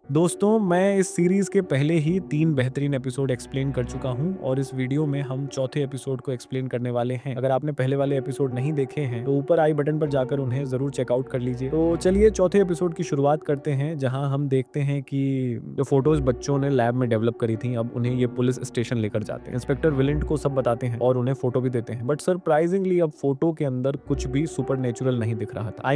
दोस्तों, मैं इस सीरीज़ के पहले ही 3 बेहतरीन एपिसोड एक्सप्लेन कर चुका हूँ और इस वीडियो में हम चौथे एपिसोड को एक्सप्लेन करने वाले हैं। अगर आपने पहले वाले एपिसोड नहीं देखे हैं, तो ऊपर आई बटन पर जाकर उन्हें ज़रूर चेकआउट कर लीजिए। तो चलिए चौथे एपिसोड की शुरुआत करते हैं, जहाँ हम देखते हैं कि जो फ़ोटोज़ बच्चों ने लैब में डेवलप करी थी, अब उन्हें ये पुलिस स्टेशन लेकर जाते हैं। इंस्पेक्टर विलेंट को सब बताते हैं और उन्हें फ़ोटो भी देते हैं। बट सरप्राइजिंगली अब फ़ोटो के अंदर कुछ भी सुपरनैचुरल नहीं दिख रहा था।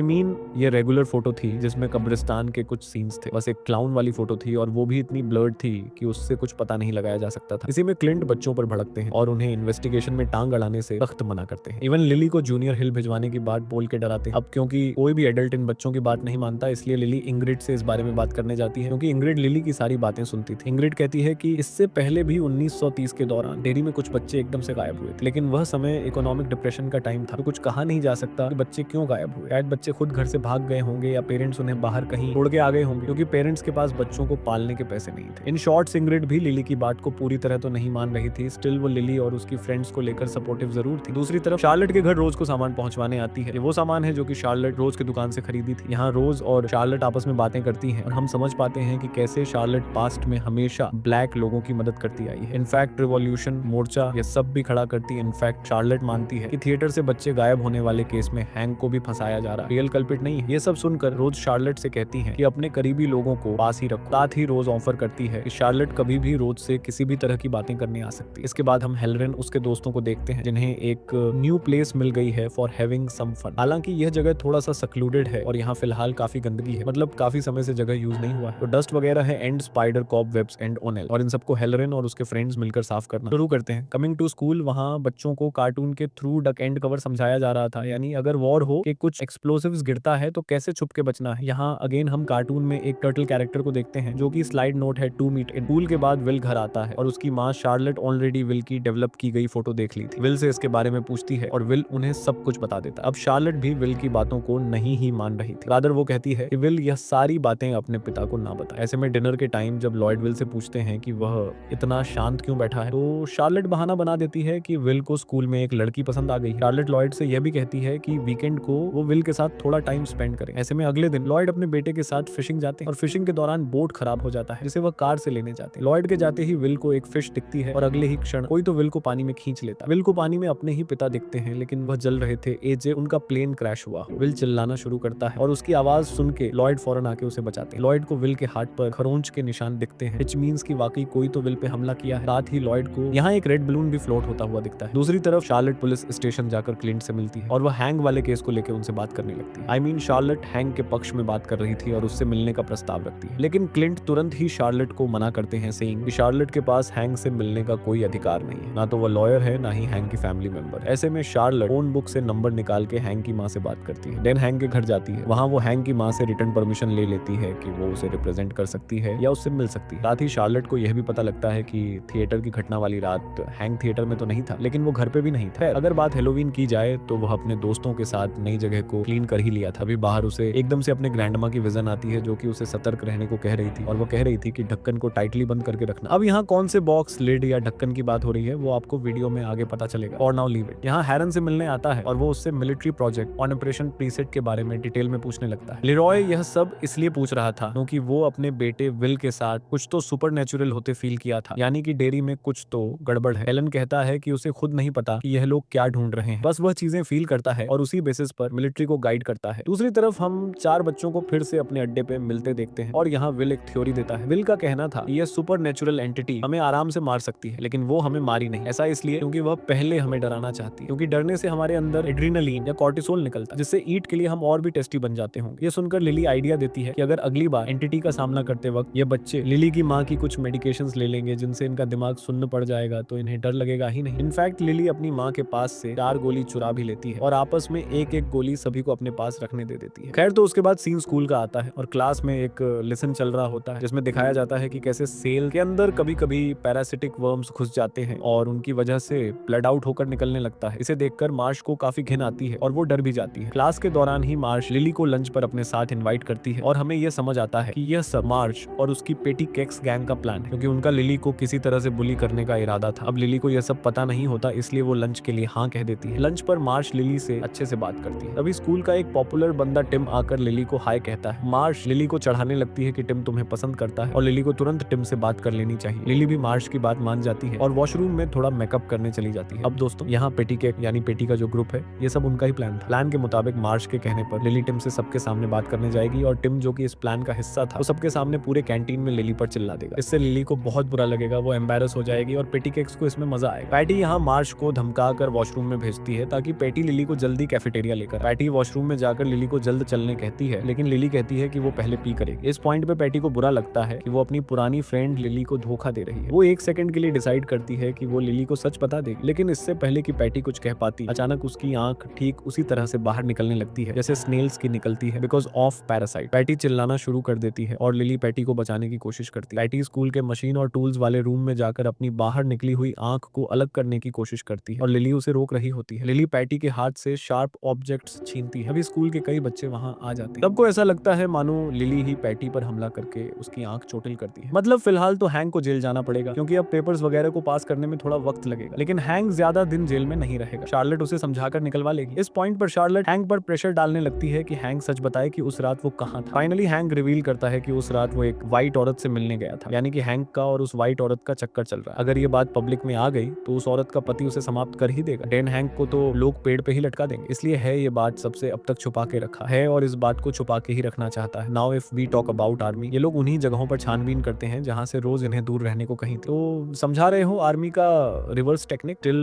ये रेगुलर फ़ोटो थी जिसमें कब्रिस्तान के कुछ सीन्स थे। बस एक क्लाउन वाली फ़ोटो थी और वो भी इतनी ब्लर्ड थी कि उससे कुछ पता नहीं लगाया जा सकता था। इसी में क्लिंट बच्चों पर भड़कते हैं और उन्हें इन्वेस्टिगेशन में टांग अड़ाने से सख्त मना करते हैं। इवन लिली को जूनियर हिल भिजवाने की बात बोल के डराते हैं। अब क्योंकि कोई भी एडल्ट इन बच्चों की बात नहीं मानता, इसलिए लिली इंग्रिड से इस बारे में बात करने जाती है, क्योंकि इंग्रिड लिली की सारी बातें सुनती थी। इंग्रिड कहती है कि इससे पहले भी 1930 के दौरान डेयरी में कुछ बच्चे एकदम से गायब हुए थे, लेकिन वह समय इकोनॉमिक डिप्रेशन का टाइम था, तो कुछ कहा नहीं जा सकता कि बच्चे क्यों गायब हुए। शायद बच्चे खुद घर से भाग गए होंगे या पेरेंट्स उन्हें बाहर कहीं छोड़ के आ गए होंगे, क्योंकि पेरेंट्स के पास बच्चों को पालने के पैसे नहीं थे। इन शॉर्ट इंग्रिड भी लिली की बात को पूरी तरह तो नहीं मान रही थी। स्टिल वो लिली और उसकी फ्रेंड्स को लेकर सपोर्टिव जरूर थी। दूसरी तरफ शार्लेट के घर रोज को सामान पहुंचवाने आती है। ये वो सामान है जो कि शार्लेट रोज की दुकान से खरीदी थी। यहाँ रोज और शार्लेट आपस में बातें करती हैं और हम समझ पाते हैं कि कैसे शार्लेट पास्ट में हमेशा ब्लैक लोगों की मदद करती आई है। इनफैक्ट रिवॉल्यूशन, मोर्चा, ये सब भी खड़ा करती है। इनफैक्ट शार्लेट मानती है कि थिएटर से बच्चे गायब होने वाले केस में हैंक को भी फंसाया जा रहा है, रियल कल्पिट नहीं है। ये सब सुनकर रोज शार्लेट से कहती है कि अपने करीबी लोगों को पास ही रखो। साथ ही रोज ऑफर करती है कि शार्लेट कभी भी रोज से किसी भी तरह की बातें करने आ सकती है। इसके बाद हम हेलरेन उसके दोस्तों को देखते हैं, जिन्हें एक न्यू प्लेस मिल गई है फॉर हैविंग सम फन। हालांकि यह जगह थोड़ा सा सक्लूडेड है और यहाँ फिलहाल काफी गंदगी है, मतलब काफी समय से जगह यूज नहीं हुआ है, तो डस्ट वगैरह है and spider cobwebs and ओनेल, और इन सबको हेलरेन और उसके फ्रेंड्स मिलकर साफ करना शुरू करते हैं। कमिंग टू स्कूल, वहाँ बच्चों को कार्टून के थ्रू डक एंड कवर समझाया जा रहा था, यानी अगर वॉर हो कि कुछ एक्सप्लोसिव्स गिरता है तो कैसे छुप के बचना है। यहाँ अगेन हम कार्टून में एक टर्टल कैरेक्टर को देखते हैं, जो कि स्लाइड नोट है टू मीट इन। स्कूल के बाद विल घर आता है और उसकी माँ शार्लेट ऑलरेडी विल की डेवलप की गई फोटो देख ली थी। विल से इसके बारे में पूछती है और विल उन्हें सब कुछ बता देता है। अब शार्लेट भी विल की बातों को नहीं ही मान रही थी, रादर वो कहती है कि विल यह सारी बातें अपने पिता को ना बताए। ऐसे में डिनर के टाइम जब लॉयड विल से पूछते हैं कि वह इतना शांत क्यों बैठा है, तो शार्लेट बहाना बना देती है कि विल को स्कूल में एक लड़की पसंद आ गई। शार्लेट लॉयड से यह भी कहती है कि वीकेंड को वो विल के साथ थोड़ा टाइम स्पेंड करें। ऐसे में अगले दिन लॉयड अपने बेटे के साथ फिशिंग जाते हैं और फिशिंग के दौरान बोट खराब हो जाता है, जिसे वह कार से लेने जाते हैं। लॉयड के जाते ही विल को एक फिश दिखती है और अगले ही क्षण कोई तो विल को पानी में खींच लेता है। विल को पानी में अपने ही पिता दिखते हैं, लेकिन वह जल रहे थे। एजे उनका प्लेन क्रैश हुआ। विल चिल्लाना शुरू करता है और उसकी आवाज सुन के लॉयड फौरन आके उसे बचाते हैं। लॉयड को विल के हाथ पर खरोंच के निशान दिखते हैं, व्हिच मींस कि वाकई कोई तो विल पे हमला किया है। साथ ही लॉयड को यहाँ एक रेड बलून भी फ्लोट होता हुआ दिखता है। दूसरी तरफ शार्लेट पुलिस स्टेशन जाकर क्लिंट से मिलती है और वह हैंग वाले केस को लेकर उनसे बात करने लगती है। शार्लेट हैंग के पक्ष में बात कर रही थी और उससे मिलने का प्रस्ताव रखती है, लेकिन क्लिंट तुरंत ही शार्लेट को मना करते हैं, सेइंग कि शार्लेट के पास हैंग से मिलने का कोई अधिकार नहीं है, ना तो वो लॉयर है ना ही हैंग की फैमिली मेंबर। ऐसे में शार्लेट फोन बुक से नंबर निकाल के हैंग की माँ से बात करती है। देन हैंग के घर जाती है। वहाँ वो हैंग की माँ से रिटर्न परमिशन ले लेती है कि वो उसे रिप्रेजेंट कर सकती है या उससे मिल सकती है। साथ ही शार्लेट को यह भी पता लगता है कि थिएटर की घटना वाली रात हैंग थिएटर में तो नहीं था, लेकिन वो घर पे भी नहीं था। अगर बात हेलोवीन की जाए तो वह अपने दोस्तों के साथ नई जगह को क्लीन कर ही लिया था। अभी बाहर उसे एकदम से अपने ग्रैंडमा की विजन आती है, जो कि उसे सतर्क रहने को कह रही थी, और वो कह रही थी कि ढक्कन को टाइटली बंद करके रखना। अब यहाँ कौन से बॉक्स, लिड या ढक्कन की बात हो रही है वो आपको वीडियो में आगे पता चलेगा। और नाउ लीव इट। यहाँ हैरन से मिलने आता है और वो उससे military project on operation preset के बारे में डिटेल में पूछने लगता है। लिरॉय यह सब इसलिए पूछ रहा था क्योंकि वो अपने बेटे विल के साथ कुछ तो सुपरनैचुरल होते फील किया था, यानी कि डेयरी में कुछ तो गड़बड़ है। एलन कहता है कि उसे खुद नहीं पता कि यह लोग क्या ढूंढ रहे हैं, बस वह चीजें फील करता है और उसी बेसिस पर मिलिट्री को गाइड करता है। दूसरी तरफ हम चार बच्चों को फिर से अपने अड्डे पे मिलते देखते हैं और यहाँ विल एक थ्योरी देता है। विल का कहना था कि यह सुपरनैचुरल एंटिटी हमें आराम से मार सकती है, लेकिन वो हमें मारी नहीं। ऐसा इसलिए क्योंकि वह पहले हमें डराना चाहती है, क्योंकि डरने से हमारे अंदर एड्रीनलीन या कॉर्टिसोल निकलता है, जिससे ईट के लिए हम और भी टेस्टी बन जाते होंगे। ये सुनकर लिली आइडिया देती है कि अगर अगली बार एंटिटी का सामना करते वक्त ये बच्चे लिली की माँ की कुछ मेडिकेशंस ले लेंगे जिनसे इनका दिमाग सुन्न पड़ जाएगा, तो इन्हें डर लगेगा ही नहीं। इनफैक्ट लिली अपनी माँ के पास से 4 गोली चुरा भी लेती है और आपस में एक एक गोली सभी को अपने पास रखने दे देती है। खैर, तो उसके बाद सीन स्कूल का आता है और क्लास में एक लेसन चल रहा होता है, जिसमें दिखाया जाता है कि कैसे सेल के अंदर कभी कभी पैरासिटिक वर्म्स घुस जाते हैं और उनकी वजह से ब्लड आउट होकर निकलने लगता है। इसे देखकर मार्श को काफी घिन आती है और वो डर भी जाती है। क्लास के दौरान ही मार्श लिली को लंच पर अपने साथ इनवाइट करती है और हमें यह समझ आता है कि यह सब मार्श और उसकी पेटी केक्स गैंग का प्लान है, क्योंकि उनका लिली को किसी तरह से बुली करने का इरादा था। अब लिली को यह सब पता नहीं होता, इसलिए वो लंच के लिए हाँ कह देती है। लंच पर मार्श लिली से अच्छे से बात करती है। तभी स्कूल का एक पॉपुलर बंदा टिम आकर लिली को हाय कहता है। मार्श लिली को चढ़ाने लगती है कि कि टिम तुम्हें पसंद करता है और लिली को तुरंत टिम से बात कर लेनी चाहिए। लिली भी मार्श की बात मान जाती है और वॉशरूम में थोड़ा मेकअप करने चली जाती है। अब दोस्तों यहाँ पेटी के यानी पेटी का जो ग्रुप है ये सब उनका ही प्लान था। प्लान के मुताबिक मार्श के कहने पर लिली टिम से सबके सामने बात करने जाएगी और टिम जो कि इस प्लान का हिस्सा था वो सबके सामने पूरे कैंटीन में लिली पर चिल्ला देगा। इससे लिली को बहुत बुरा लगेगा, वो एम्बैरस हो जाएगी और पेटी केक्स को इसमें मजा आएगा। पैटी यहाँ मार्श को धमका कर वॉशरूम में भेजती है ताकि पैटी लिली को जल्दी कैफेटेरिया लेकर। पैटी वॉशरूम में जाकर लिली को जल्द चलने कहती है, लेकिन लिली कहती है कि वो पहले पी करेगी। इस पॉइंट पे पैटी को बुरा लगता है कि वो अपनी पुरानी फ्रेंड लिली को धोखा दे रही है। वो एक सेकंड के लिए डिसाइड करती है कि वो लिली को सच बता देगी, लेकिन इससे पहले कि पैटी कुछ कह पाती अचानक उसकी आंख ठीक उसी तरह से बाहर निकलने लगती है जैसे स्नेल्स की निकलती है बिकॉज ऑफ पैरासाइट। पैटी चिल्लाना शुरू कर देती है और लिली पैटी को बचाने की कोशिश करती है। पैटी स्कूल के मशीन और टूल्स वाले रूम में जाकर अपनी बाहर निकली हुई आंख को अलग करने की कोशिश करती है और लिली उसे रोक रही होती है। लिली पैटी के हाथ से शार्प ऑब्जेक्ट्स छीनती है। अभी स्कूल के कई बच्चे वहां आ जाते हैं। सबको ऐसा लगता है मानो लिली ही पैटी पर हमला करके उसकी आंख चोटिल करती है। मतलब फिलहाल तो हैंक को जेल जाना पड़ेगा क्योंकि अब पेपर्स वगैरह को पास करने में थोड़ा वक्त लगेगा, लेकिन हैंक ज्यादा दिन जेल में नहीं रहेगा। शार्लेट उसे समझाकर निकलवा लेगी। इस पॉइंट पर शार्लेट हैंक पर प्रेशर डालने लगती है कि हैंक सच बताए कि उस रात वो कहां था। फाइनली हैंक रिवील करता है कि उस रात वो एक व्हाइट औरत से मिलने गया था, यानी कि हैंक का और उस व्हाइट औरत का चक्कर चल रहा है। अगर ये बात पब्लिक में आ गई तो उस औरत का पति उसे समाप्त कर ही देगा। डेन हैंक को तो लोग पेड़ पे ही लटका देंगे, इसलिए है ये बात सबसे अब तक छुपा के रखा है और इस बात को छुपा के ही रखना चाहता है। Now if we talk about army, ये लोग उन्हीं जगहों पर छानबीन करते हैं जहां से रोज इन्हें दूर रहने को कहीं तो समझा रहे हो आर्मी का रिवर्स टेक्निक। टिल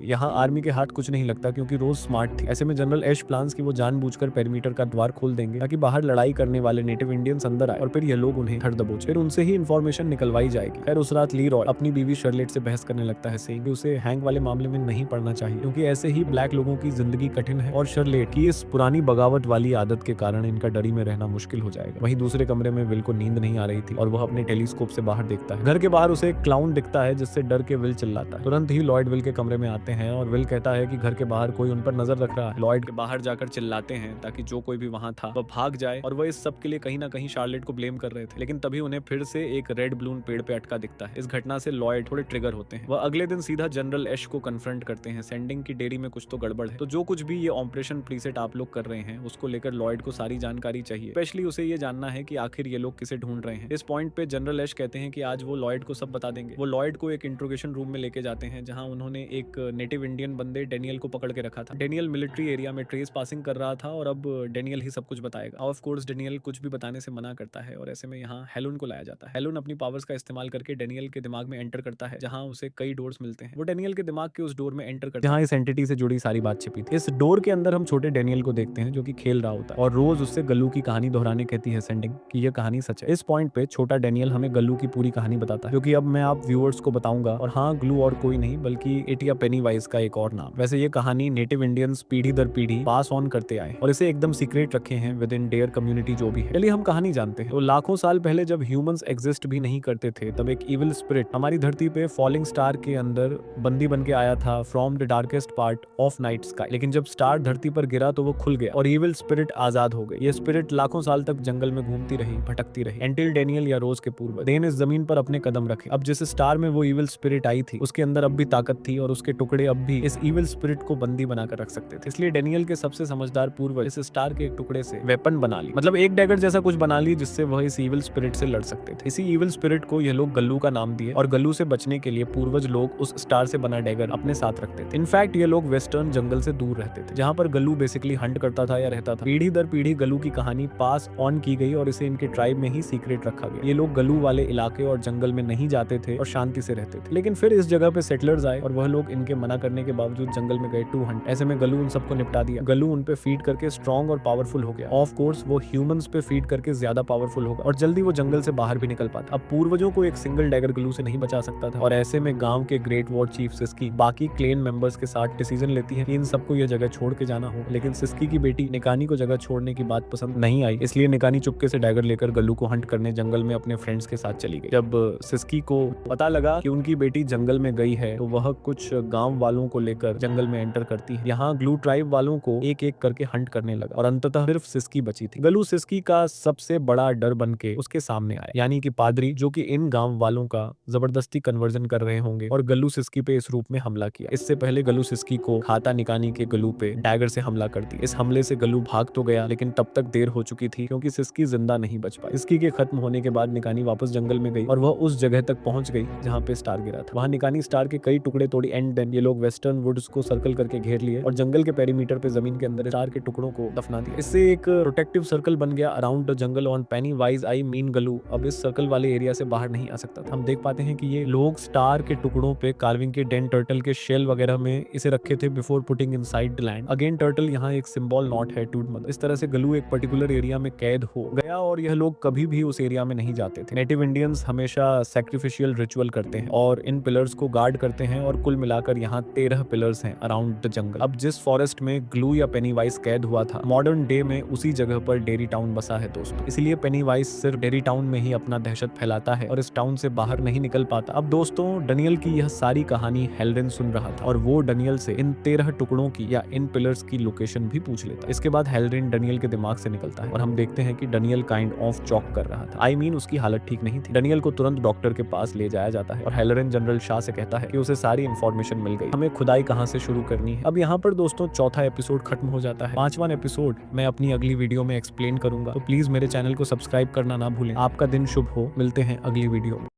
यहाँ आर्मी के हाथ कुछ नहीं लगता क्योंकि रोज स्मार्ट थी। ऐसे में जनरल एश प्लान्स की वो जानबूझकर पेरीमीटर का द्वार खोल देंगे ताकि बाहर लड़ाई करने वाले नेटिव इंडियंस अंदर आए और फिर ये लोग उन्हें धर दबोचे। फिर उनसे ही इंफॉर्मेशन निकलवाई जाएगी। खैर उस रात लीरॉय अपनी बीवी शर्लेट से बहस करने लगता है, सेइंग कि उसे हैंक वाले मामले में नहीं पड़ना चाहिए क्योंकि ऐसे ही ब्लैक लोगों की जिंदगी कठिन है और शर्लेट की इस पुरानी बगावत वाली आदत के कारण इनका डरी में रहना मुश्किल हो जाएगा। वहीं दूसरे कमरे में विल को नींद नहीं आ रही थी और वह अपने टेलीस्कोप से बाहर देखता है। घर के बाहर उसे एक क्लाउन दिखता है जिससे डर के विल चिल्लाता है। तुरंत ही लॉयड विल के कमरे में आते हैं और विल कहता है कि घर के बाहर कोई उन पर नजर रख रहा है। लॉयड के बाहर जाकर चिल्लाते हैं ताकि जो कोई भी वहां था वह भाग जाए और वह इस सब के लिए कहीं ना कहीं शार्लेट को ब्लेम कर रहे थे, लेकिन तभी उन्हें फिर से एक रेड बलून पेड़ पे अटका दिखता है। इस घटना से लॉयड थोड़े ट्रिगर होते हैं। वह अगले दिन सीधा जनरल एश को कन्फ्रंट करते हैं। सेंडिंग की डेयरी में कुछ तो गड़बड़ है, तो जो कुछ भी ये ऑपरेशन प्रीसेट आप लोग कर रहे हैं उसको लेकर लॉयड को सारी जानकारी चाहिए। स्पेशली उसे ये जानना है कि आखिर ये लोग किसे ढूंढ रहे हैं। इस पॉइंट पे जनरल एश कहते हैं कि आज वो लॉयड को सब बता देंगे। वो लॉयड को एक इंट्रोगेशन रूम में लेके जाते हैं जहां उन्होंने एक नेटिव इंडियन बंदे डेनियल को पकड़ के रखा था। डेनियल मिलिट्री एरिया में ट्रेस पासिंग कर रहा था और अब डेनियल ही सब कुछ बताएगा। ऑफ कोर्स डेनियल कुछ भी बताने से मना करता है और ऐसे में यहाँ हेलोन को लाया जाता है। हेलोन अपनी पावर्स का इस्तेमाल करके डेनियल के दिमाग में एंटर करता है जहां उसे कई डोर्स मिलते हैं। वो डेनियल के दिमाग के उस डोर में एंटर करता है जहां इस एंटिटी से जुड़ी सारी बात छिपी थी। इस डोर के अंदर हम छोटे डेनियल को देखते हैं जो कि खेल रहा होता है और रोज उससे गल्लू की कहानी दोहराने कहती है सेंडिंग कि यह कहानी सच है। इस पॉइंट पे छोटा डेनियल हमें गल्लू की पूरी कहानी बताता है क्योंकि अब मैं आप व्यूअर्स को बताऊंगा और हाँ ग्लू और कोई नहीं बल्कि इट या पेनीवाइज का एक और नाम। वैसे ये कहानी नेटिव इंडियंस पीढ़ी दर पीढ़ी पास ऑन करते आए और इसे एकदम सीक्रेट रखे हैं विद इन डेयर कम्युनिटी जो भी है। चलिए हम कहानी जानते हैं। तो लाखों साल पहले जब ह्यूमंस एग्जिस्ट भी नहीं करते थे तब एक इविल स्पिरिट हमारी धरती पे फॉलिंग स्टार के अंदर बंदी बन के आया था from the darkest part of night sky. लेकिन जब स्टार धरती पर गिरा तो वो खुल गया और इविल स्पिरिट आजाद हो गई। ये स्पिरिट लाखों साल तक जंगल में घूमती रही, भटकती रही एंटिल डेनियल या रोज के पूर्व देन इस जमीन पर अपने कदम रखे। अब जिस स्टार में वो इविल स्पिरिट आई थी उसके अंदर अब भी ताकत थी और उसके टुकड़े अब भी इस इविल स्पिरिट को बंदी बनाकर रख सकते थे। इसलिए डेनियल के सबसे समझदार पूर्वज इस स्टार के एक टुकड़े से वेपन बना ली, मतलब एक डैगर जैसा कुछ बना ली जिससे वह इस इविल स्पिरिट से लड़ सकते थे। इसी इविल स्पिरिट को ये लोग गल्लू का नाम दिए और गल्लू से बचने के लिए पूर्वज लोग उस स्टार से बना डैगर अपने साथ रखते थे। इनफैक्ट ये लोग वेस्टर्न जंगल से दूर रहते थे जहां पर गल्लू बेसिकली हंट करता था या रहता था। पीढ़ी दर पीढ़ी गल्लू की कहानी पास ऑन की गई और इसे इनके ट्राइब में ही सीक्रेट रखा गया। ये लोग गल्लू वाले इलाके और जंगल में नहीं जाते थे और शांति से रहते थे। लेकिन फिर इस जगह पे सेटलर्स आए और वह लोग इनके मना करने के बावजूद जंगल में गए टू हंट। ऐसे में गल्लू उन सबको निपटा दिया। गल्लू उन पे फीड करके स्ट्रॉन्ग और पावरफुल हो गया। ऑफ कोर्स वो ह्यूमंस पे फीड करके ज्यादा पावरफुल होगा और जल्दी वो जंगल से बाहर भी निकल पाता। अब पूर्वजों को एक सिंगल डैगर गल्लू से नहीं बचा सकता था और ऐसे में गांव के ग्रेट वॉर चीफ सिस्की बाकी क्लेन मेंबर्स के साथ डिसीजन लेती है कि इन सबको यह जगह छोड़ के जाना हो। लेकिन सिस्की की बेटी निकानी को जगह छोड़ने की बात पसंद नहीं आई, इसलिए निकानी चुपके से डैगर लेकर गल्लू को हंट करने जंगल में अपने फ्रेंड्स के साथ चली गई। जब सिस्की को पता लगा कि उनकी बेटी जंगल में गई है तो वह कुछ गांव वालों को लेकर जंगल में एंटर करती है। यहाँ ग्लू ट्राइब वालों को एक एक करके हंट करने लगा और अंततः सिर्फ सिस्की बची थी। गल्लू सिस्की का सबसे बड़ा डर बन के उसके सामने आया, यानी कि पादरी जो कि इन गांव वालों का जबरदस्ती कन्वर्जन कर रहे होंगे और गल्लू सिस्की पे इस रूप में हमला किया। इससे पहले गल्लू सिस्की को खाता निकानी के गल्लू पे डैगर से हमला कर दिया। इस हमले से गल्लू भाग तो गया लेकिन तब तक देर हो चुकी थी क्योंकि सिस्की जिंदा नहीं बच बच पाई। स्की के खत्म होने के बाद निकानी वापस जंगल में गई और वह उस जगह तक पहुंच गई जहां पे स्टार गिरा था। वहां निकानी स्टार के कई टुकड़े तोड़ी एंड देन ये लोग वेस्टर्न वुड्स को सर्कल करके घेर लिए और जंगल के पेरीमीटर पे जमीन के अंदर स्टार के टुकड़ों को दफना दिया। इससे एक प्रोटेक्टिव सर्कल बन गया around the jungle on Penney wise I mean गलू अब इस सर्कल वाले एरिया से बाहर नहीं आ सकता था। हम देख पाते हैं कि ये लोग स्टार के टुकड़ों पे कार्विंग के डेन टर्टल के शेल वगैरह में इसे रखे थे before putting inside the land. Again turtle यहाँ एक सिंबल नॉट है टू मदर। इस तरह से गलू एक पर्टिकुलर एरिया में कैद हो गया और यह लोग कभी भी उस एरिया में नहीं जाते थे। नेटिव इंडियंस हमेशा सैक्रिफिशियल रिचुअल करते हैं और इन पिलर्स को गार्ड करते हैं और कुल मिलाकर यहाँ 13 पिलर्स हैं अराउंड द जंगल। अब जिस फॉरेस्ट में ग्लू या पेनीवाइज कैद हुआ था मॉडर्न डे में उसी जगह पर डेरी टाउन बसा है दोस्तों। इसलिए पेनीवाइज सिर्फ डेरी टाउन में ही अपना दहशत फैलाता है और इस टाउन से बाहर नहीं निकल पाता। अब दोस्तों डनियल की यह सारी कहानी हेल्रिन सुन रहा था और वो डनियल से इन 13 टुकड़ों की या इन पिलर्स की लोकेशन भी पूछ लेता। इसके बाद हेल्रिन डनियल के दिमाग से निकलता है और हम देखते हैं कि डनियल काइंड ऑफ चॉक कर रहा था। आई मीन उसकी हालत ठीक नहीं थी। डनियल को तुरंत डॉक्टर के पास ले जाया जाता है और हेल्रिन जनरल शाह से कहता है कि उसे सारी इंफॉर्मेशन मिल गई, हमें खुदाई कहां से शुरू करनी है। अब यहाँ पर दोस्तों चौथा एपिसोड खत्म हो जाता है। 5वां एपिसोड मैं अपनी अगली वीडियो में एक्सप्लेन करूंगा, तो प्लीज मेरे चैनल को सब्सक्राइब करना ना भूलें। आपका दिन शुभ हो, मिलते हैं अगली वीडियो में।